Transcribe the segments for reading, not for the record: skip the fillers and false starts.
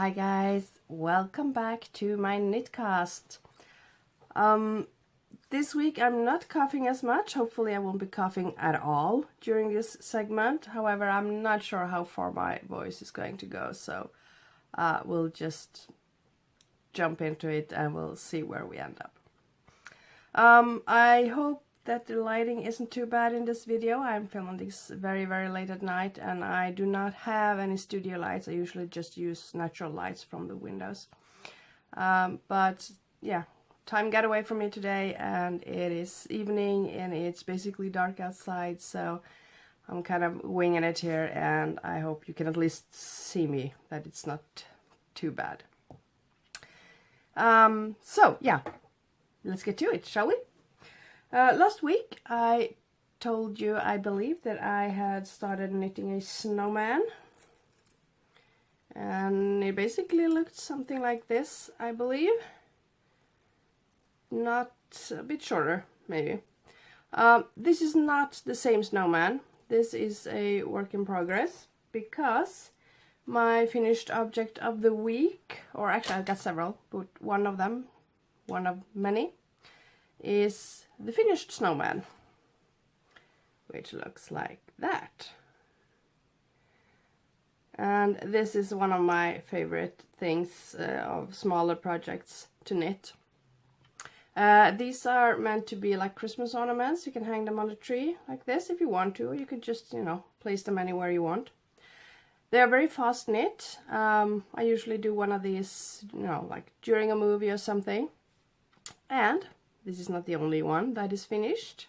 Hi guys, welcome back to my KnitCast. This week I'm not coughing as much. Hopefully I won't be coughing at all during this segment. However, I'm not sure how far my voice is going to go, so we'll just jump into it and we'll see where we end up. I hope that the lighting isn't too bad in this video. I'm filming this very late at night and I do not have any studio lights. I usually just use natural lights from the windows. But yeah, time got away from me today and it is evening and it's basically dark outside, so I'm kind of winging it here and I hope you can at least see me, that it's not too bad. So yeah, let's get to it, shall we? Last week I told you, I believe, that I had started knitting a snowman, and it basically looked something like this, I believe. Not a bit shorter, maybe. This is not the same snowman. This is a work in progress because my finished object of the week, or actually I've got several, but one of them, one of many, is the finished snowman, which looks like that. And this is one of my favorite things of smaller projects to knit. These are meant to be like Christmas ornaments. You can hang them on the tree like this if you want to, or you could just, you know, place them anywhere you want. They are very fast knit. I usually do one of these, you know, like during a movie or something. And this is not the only one that is finished.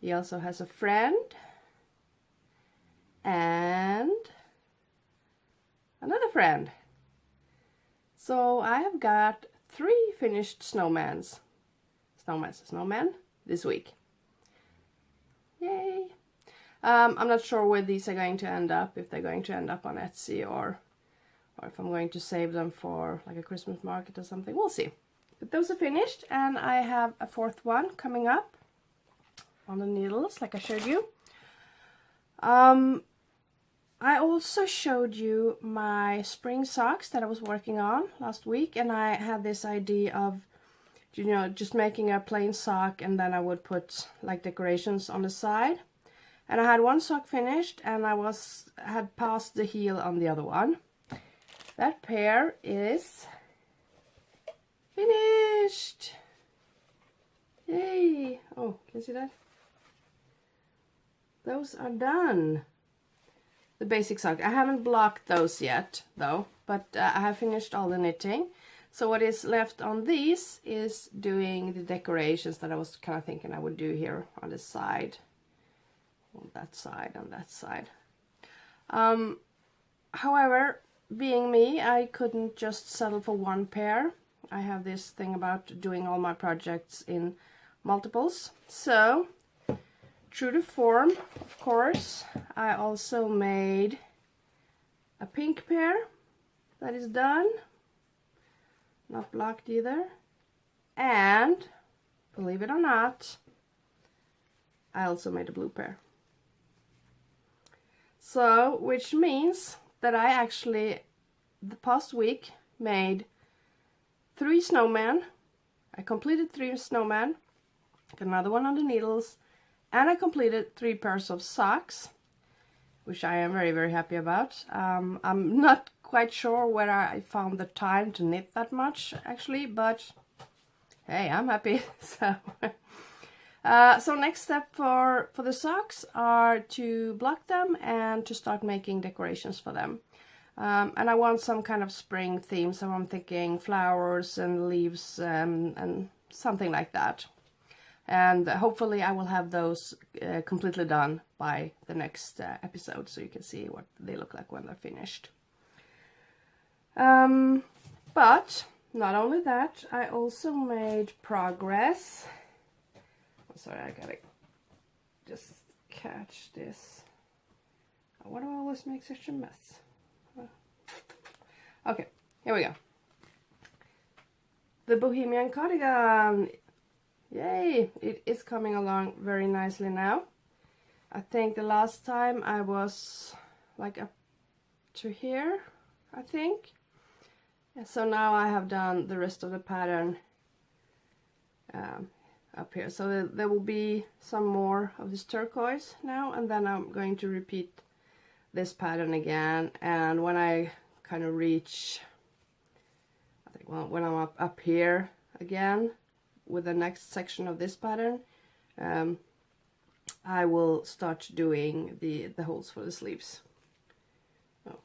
He also has a friend and another friend. So I have got 3 finished snowmen this week. Yay! I'm not sure where these are going to end up, if they're going to end up on Etsy or if I'm going to save them for like a Christmas market or something. We'll see. But those are finished, and I have a 4th one coming up on the needles, like I showed you. I also showed you my spring socks that I was working on last week, and I had this idea of, you know, just making a plain sock and then I would put like decorations on the side. And I had one sock finished and I had passed the heel on the other one. That pair is finished! Yay! Oh, can you see that? Those are done. The basic sock. I haven't blocked those yet, though, but I have finished all the knitting. So what is left on these is doing the decorations that I was kind of thinking I would do here on the side. On that side, on that side. However, being me, I couldn't just settle for one pair. I have this thing about doing all my projects in multiples. So, true to form, of course, I also made a pink pair that is done. Not blocked either. And, believe it or not, I also made a blue pair. So, which means that I actually, the past week, made 3 snowmen. I completed 3 snowmen, got another one on the needles, and I completed 3 pairs of socks, which I am very happy about. I'm not quite sure where I found the time to knit that much, actually, but hey, I'm happy. So next step for the socks are to block them and to start making decorations for them. And I want some kind of spring theme, so I'm thinking flowers and leaves and something like that. And hopefully I will have those completely done by the next episode, so you can see what they look like when they're finished. But not only that, I also made progress. I'm sorry, I gotta just catch this. Why do I always make such a mess? Okay, here we go. The Bohemian cardigan. Yay! It is coming along very nicely now. I think the last time I was like up to here, I think. So now I have done the rest of the pattern up here. So there will be some more of this turquoise now, and then I'm going to repeat this pattern again. And when I kind of reach, I think, well, when I'm up here again with the next section of this pattern, I will start doing the holes for the sleeves. Oh,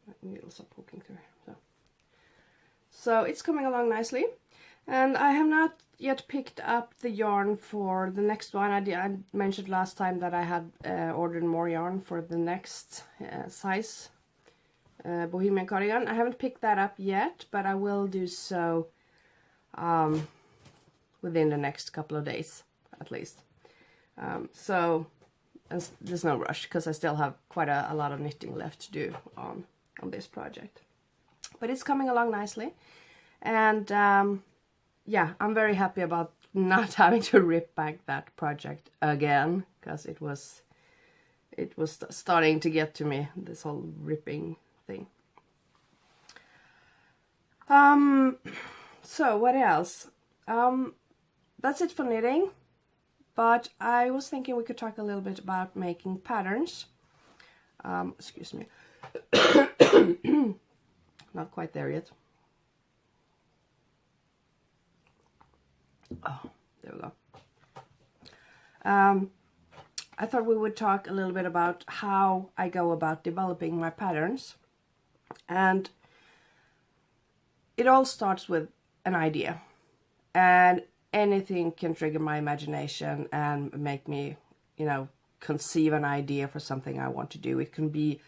my needles are poking through. So it's coming along nicely, and I have not yet picked up the yarn for the next one. I mentioned last time that I had ordered more yarn for the next size Bohemian cardigan. I haven't picked that up yet, but I will do so within the next couple of days at least. So there's no rush because I still have quite a lot of knitting left to do on this project. But it's coming along nicely, and yeah, I'm very happy about not having to rip back that project again, because it was starting to get to me, this whole ripping thing. So what else? That's it for knitting, but I was thinking we could talk a little bit about making patterns. Excuse me. Not quite there yet. Oh, there we go. I thought we would talk a little bit about how I go about developing my patterns. And it all starts with an idea. And anything can trigger my imagination and make me, you know, conceive an idea for something I want to do. It can be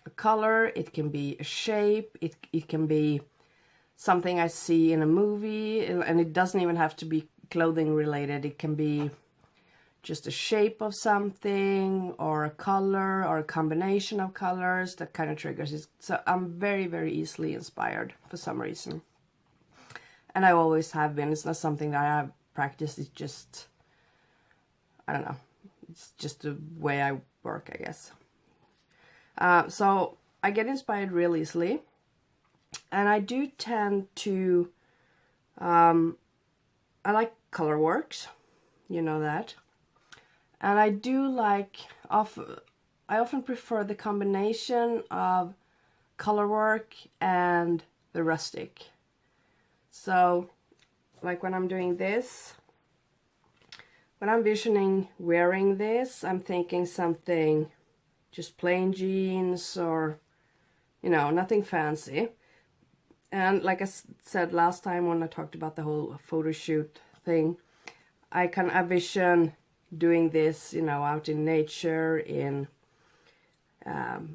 a color, it can be a shape, it can be something I see in a movie, and it doesn't even have to be clothing related. It can be just a shape of something, or a color, or a combination of colors that kind of triggers it. So I'm very, very easily inspired for some reason. And I always have been. It's not something that I've practiced, it's just, I don't know, it's just the way I work, I guess. So I get inspired real easily, and I do tend to, I like color works, you know that, and I do like, I often prefer the combination of color work and the rustic. So like when I'm doing this, when I'm visioning wearing this, I'm thinking something just plain jeans, or, you know, nothing fancy. And like I said last time when I talked about the whole photo shoot thing, I vision doing this, you know, out in nature, in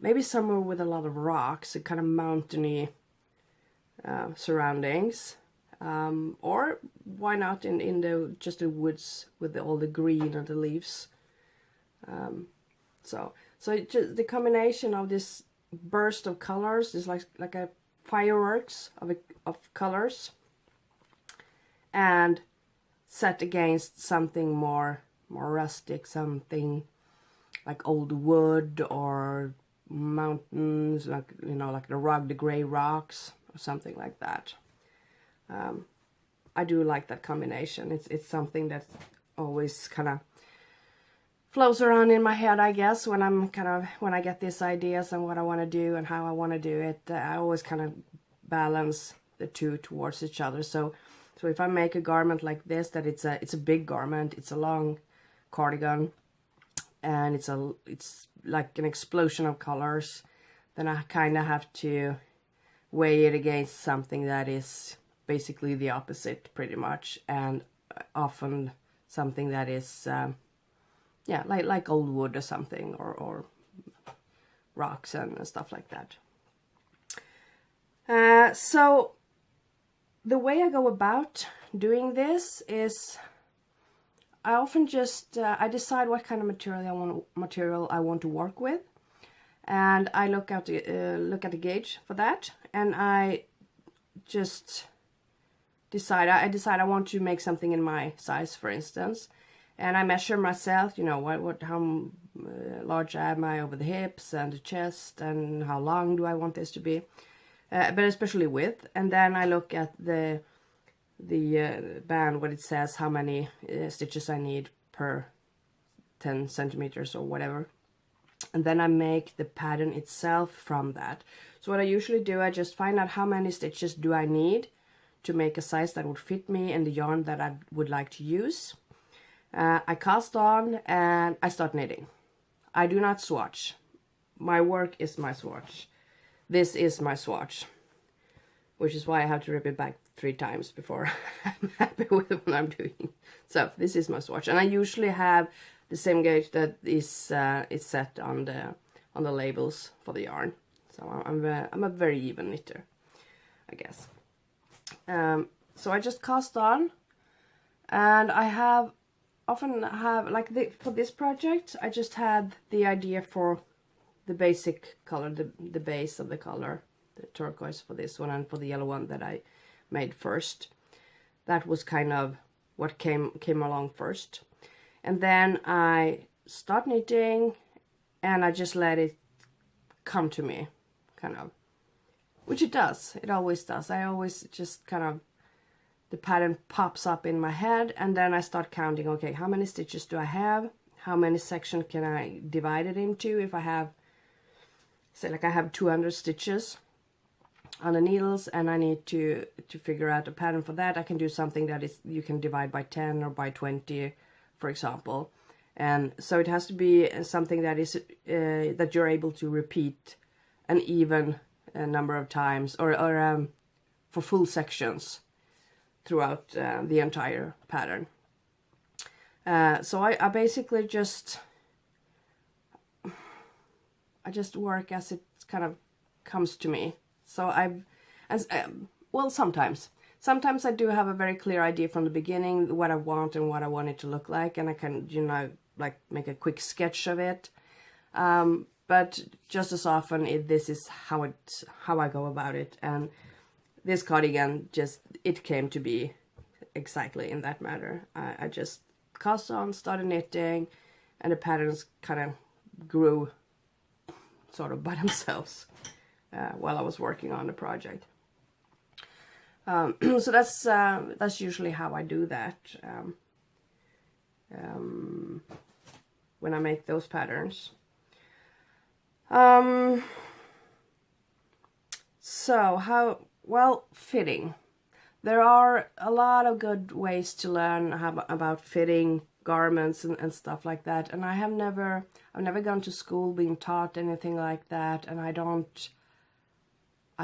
maybe somewhere with a lot of rocks, a kind of mountainy surroundings, or why not in just the woods with all the green and the leaves. So just the combination of this burst of colors is like a fireworks of colors, and set against something more rustic, something like old wood or mountains, like, you know, like the gray rocks or something like that. I do like that combination. It's something that always kind of flows around in my head, I guess, when I get these ideas and what I want to do and how I want to do it. I always kind of balance the two towards each other. So if I make a garment like this, that it's a big garment, it's a long cardigan, and it's like an explosion of colors, then I kind of have to weigh it against something that is basically the opposite, pretty much, and often something that is yeah, like old wood or something, or rocks and stuff like that. So the way I go about doing this is I often just I decide what kind of material I want to work with, and I look at the gauge for that, and I just decide I want to make something in my size, for instance. And I measure myself, you know, how large am I over the hips and the chest, and how long do I want this to be. but especially width. And then I look at the band, what it says, how many stitches I need per 10 centimeters or whatever. And then I make the pattern itself from that. So what I usually do, I just find out how many stitches do I need to make a size that would fit me and the yarn that I would like to use. I cast on and I start knitting. I do not swatch. My work is my swatch. This is my swatch, which is why I have to rip it back 3 times before I'm happy with what I'm doing. So this is my swatch, and I usually have the same gauge that is set on the labels for the yarn. So I'm a very even knitter, I guess. So I just cast on, and I often have like for this project I just had the idea for the basic color, the base of the color, the turquoise for this one, and for the yellow one that I made first. That was kind of what came along first. And then I start knitting and I just let it come to me, kind of, which it does. It always does. I always just kind of, the pattern pops up in my head, and then I start counting, okay, how many stitches do I have? How many sections can I divide it into? If I have, say like I have 200 stitches on the needles and I need to figure out a pattern for that, I can do something that is, you can divide by 10 or by 20, for example. And so it has to be something that is that you're able to repeat an even number of times, or for full sections throughout the entire pattern. So I basically just work as it kind of comes to me. So well, sometimes I do have a very clear idea from the beginning what I want and what I want it to look like, and I can, you know, like make a quick sketch of it. But just as often, this is how I go about it. And this cardigan, it came to be exactly in that manner. I just cast on, started knitting, and the patterns kind of grew sort of by themselves while I was working on the project. So that's usually how I do that when I make those patterns. So fitting. There are a lot of good ways to learn about fitting garments and stuff like that, and I've never gone to school being taught anything like that, and I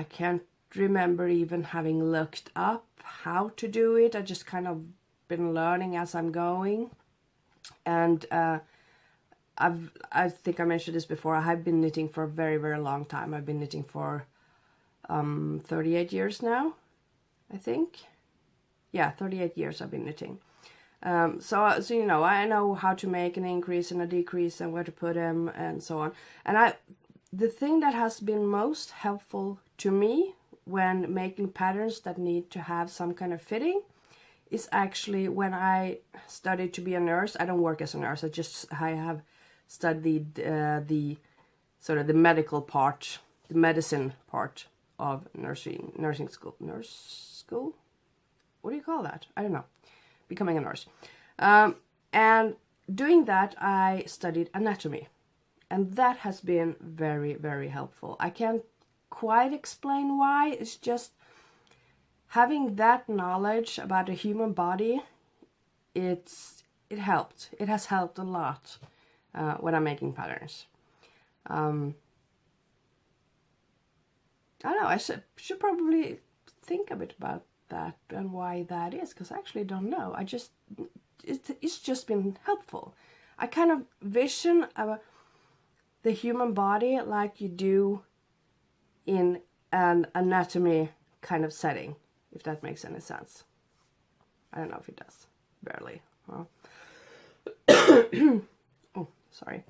can't remember even having looked up how to do it. I just kind of been learning as I'm going. And I think I mentioned this before, I have been knitting for a very, very long time. I've been knitting for 38 years now, I think. Yeah, 38 years I've been knitting. So you know, I know how to make an increase and a decrease and where to put them and so on. And the thing that has been most helpful to me when making patterns that need to have some kind of fitting is actually when I studied to be a nurse. I don't work as a nurse. I have studied the sort of the medical part, the medicine part of nursing school. Nurse school? What do you call that? I don't know. Becoming a nurse. And doing that, I studied anatomy. And that has been very, very helpful. I can't quite explain why. It's just having that knowledge about the human body. It helped. It has helped a lot when I'm making patterns. I don't know. I should probably think a bit about that and why that is, because I actually don't know. It's just been helpful. I kind of vision the human body like you do in an anatomy kind of setting, if that makes any sense. I don't know if it does. Barely. Well. Oh, sorry.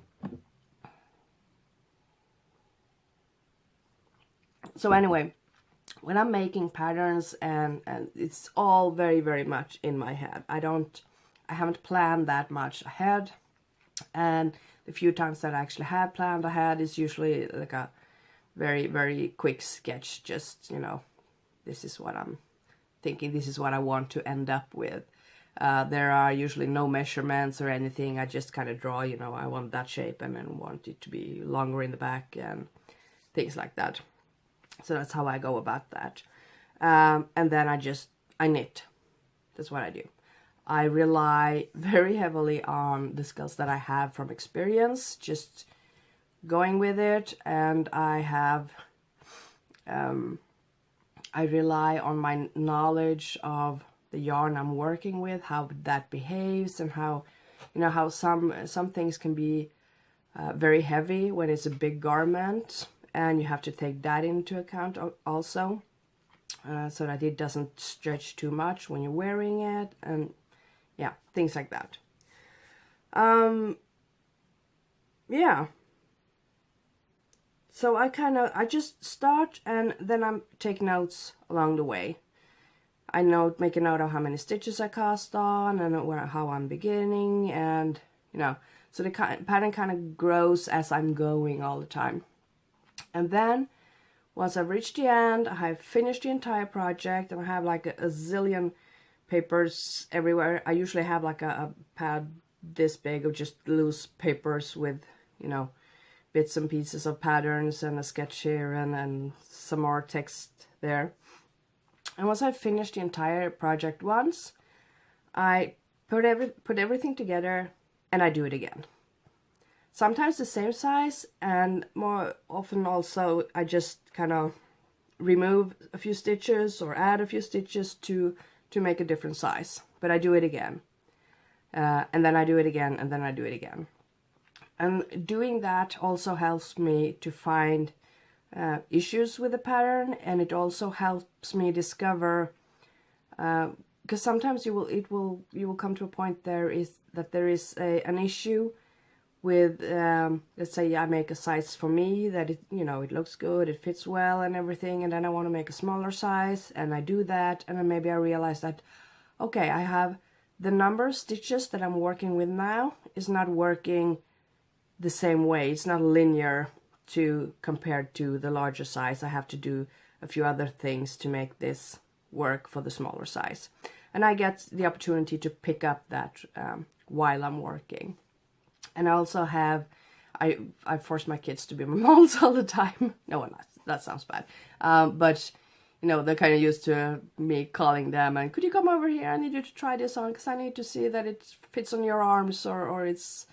So anyway, when I'm making patterns and it's all very, very much in my head. I haven't planned that much ahead, and the few times that I actually have planned ahead is usually like very, very quick sketch, just, you know, this is what I'm thinking, this is what I want to end up with. There are usually no measurements or anything. I just kind of draw, you know, I want that shape and then want it to be longer in the back and things like that. So that's how I go about that. And then I knit. That's what I do. I rely very heavily on the skills that I have from experience, just going with it. And I rely on my knowledge of the yarn I'm working with, how that behaves, and how, you know, how some things can be very heavy when it's a big garment, and you have to take that into account also, so that it doesn't stretch too much when you're wearing it, and yeah, things like that. Yeah. So I just start, and then I'm taking notes along the way. I make a note of how many stitches I cast on and how I'm beginning, and, you know, so the pattern kind of grows as I'm going all the time. And then once I've reached the end, I have finished the entire project, and I have like a zillion papers everywhere. I usually have like a pad this big of just loose papers with, you know, bits and pieces of patterns and a sketch here and some more text there. And once I've finished the entire project once, I put everything together and I do it again. Sometimes the same size, and more often also I just kind of remove a few stitches or add a few stitches to make a different size. But I do it again. And then I do it again, and then I do it again. And doing that also helps me to find issues with the pattern, and it also helps me discover, because sometimes you will come to a point there is an issue with, let's say I make a size for me that it, you know, it looks good, it fits well and everything, and then I want to make a smaller size, and I do that, and then maybe I realize that, okay, I have the number of stitches that I'm working with now is not working the same way. It's not linear compared to the larger size. I have to do a few other things to make this work for the smaller size. And I get the opportunity to pick up that while I'm working. And I also have, I force my kids to be my models all the time. No, that sounds bad. But, you know, they're kind of used to me calling them and, could you come over here? I need you to try this on because I need to see that it fits on your arms, or it's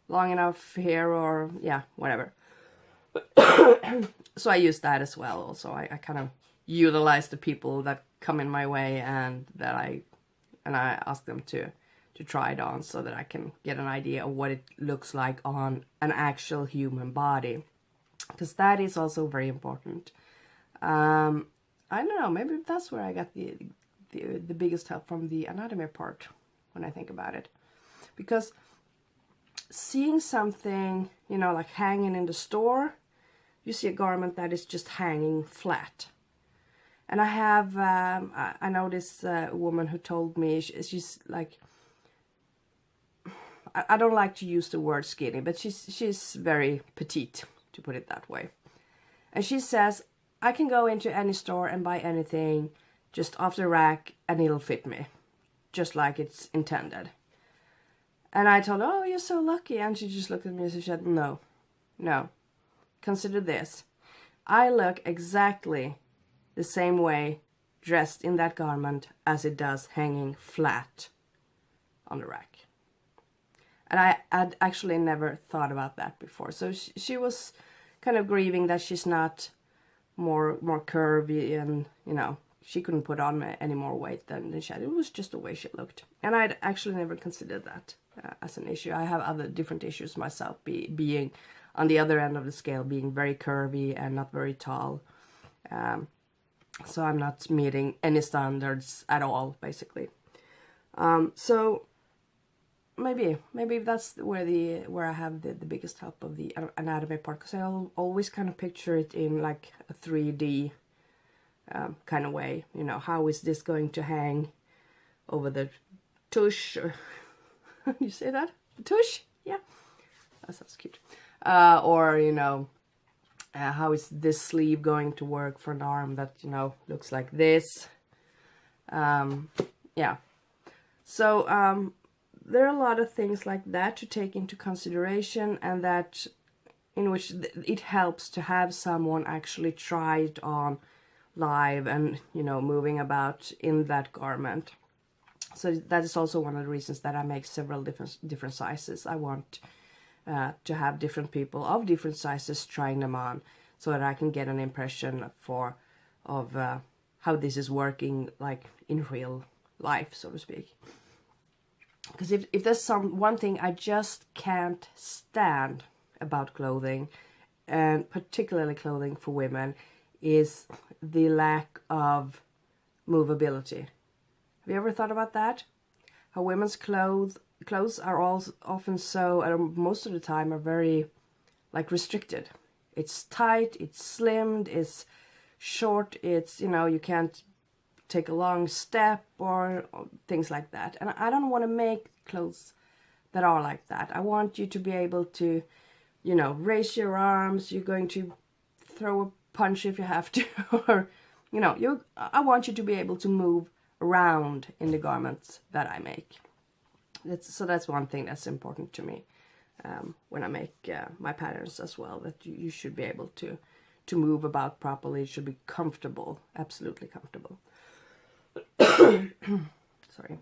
long enough here, or yeah, whatever. So I use that as well. Also, I kind of utilize the people that come in my way, and I ask them to try it on so that I can get an idea of what it looks like on an actual human body, because that is also very important. I don't know, maybe that's where I got the biggest help from the anatomy part when I think about it, because seeing something, you know, like hanging in the store, you see a garment that is just hanging flat. And I have, I know this woman who told me, she's like, I don't like to use the word skinny, but she's very petite, to put it that way. And she says, I can go into any store and buy anything just off the rack and it'll fit me, just like it's intended. And I told her, oh, you're so lucky. And she just looked at me and she said, no, consider this. I look exactly the same way dressed in that garment as it does hanging flat on the rack. And I had actually never thought about that before. So she was kind of grieving that she's not more curvy, and, you know, she couldn't put on any more weight than she had. It was just the way she looked. And I'd actually never considered that as an issue. I have other different issues myself, being on the other end of the scale, being very curvy and not very tall. So I'm not meeting any standards at all, basically. So maybe that's where I have the biggest help of the anatomy part, because I always kind of picture it in like a 3D kind of way. You know, how is this going to hang over the tush? You say that? The tush? Yeah, that sounds cute. Or, you know, how is this sleeve going to work for an arm that, you know, looks like this. Yeah, so there are a lot of things like that to take into consideration, and that in which it helps to have someone actually try it on live and, you know, moving about in that garment. So that is also one of the reasons that I make several different sizes. I want to have different people of different sizes trying them on, so that I can get an impression of how this is working, like in real life, so to speak. Because if there's one thing I just can't stand about clothing, and particularly clothing for women, is the lack of movability. Have you ever thought about that? How women's clothes are all often so, most of the time, are very like restricted. It's tight, it's slimmed, it's short, it's, you know, you can't take a long step or things like that. And I don't want to make clothes that are like that. I want you to be able to, you know, raise your arms. You're going to throw a punch if you have to, or, you know, I want you to be able to move around in the garments that I make. So that's one thing that's important to me when I make my patterns as well, that you should be able to move about properly. It should be comfortable, absolutely comfortable. Sorry.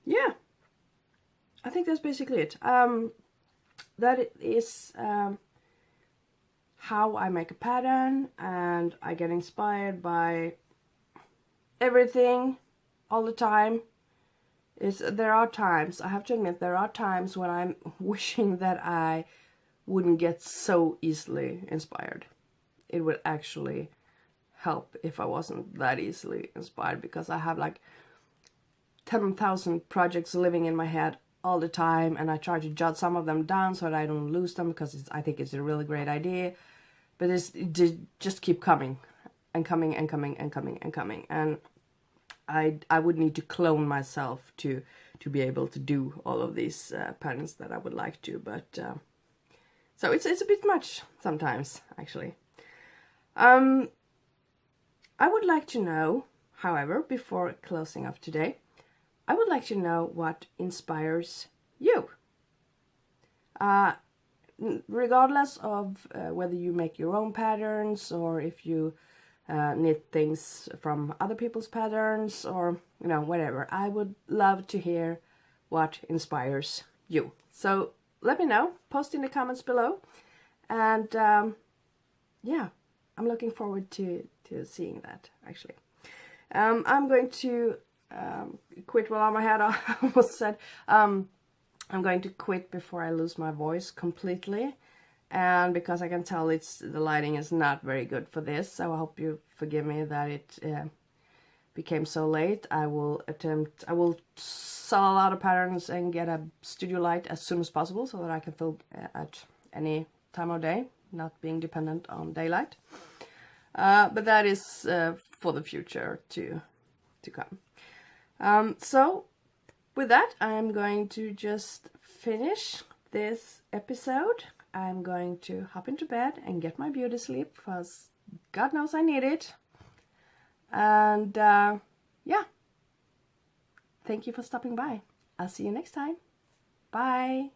Yeah, I think that's basically it. That is how I make a pattern, and I get inspired by everything all the time. There are times, I have to admit, there are times when I'm wishing that I wouldn't get so easily inspired. It would actually help if I wasn't that easily inspired, because I have like 10,000 projects living in my head all the time, and I try to jot some of them down so that I don't lose them, because I think it's a really great idea, but it just keep coming and coming and coming and coming and coming, and I would need to clone myself to be able to do all of these patterns that I would like to, but so it's a bit much sometimes, actually. I would like to know, however, before closing off today, I would like to know what inspires you. Regardless of whether you make your own patterns, or if you knit things from other people's patterns, or, you know, whatever. I would love to hear what inspires you. So let me know, post in the comments below, and yeah, I'm looking forward to seeing that, actually. I'm going to quit while I'm ahead. I almost said I'm going to quit before I lose my voice completely, and because I can tell the lighting is not very good for this, so I hope you forgive me that it became so late. I will sell a lot of patterns and get a studio light as soon as possible, so that I can film at any time of day, not being dependent on daylight. But that is for the future to come. So with that, I'm going to just finish this episode. I'm going to hop into bed and get my beauty sleep, because God knows I need it. And yeah, thank you for stopping by. I'll see you next time. Bye.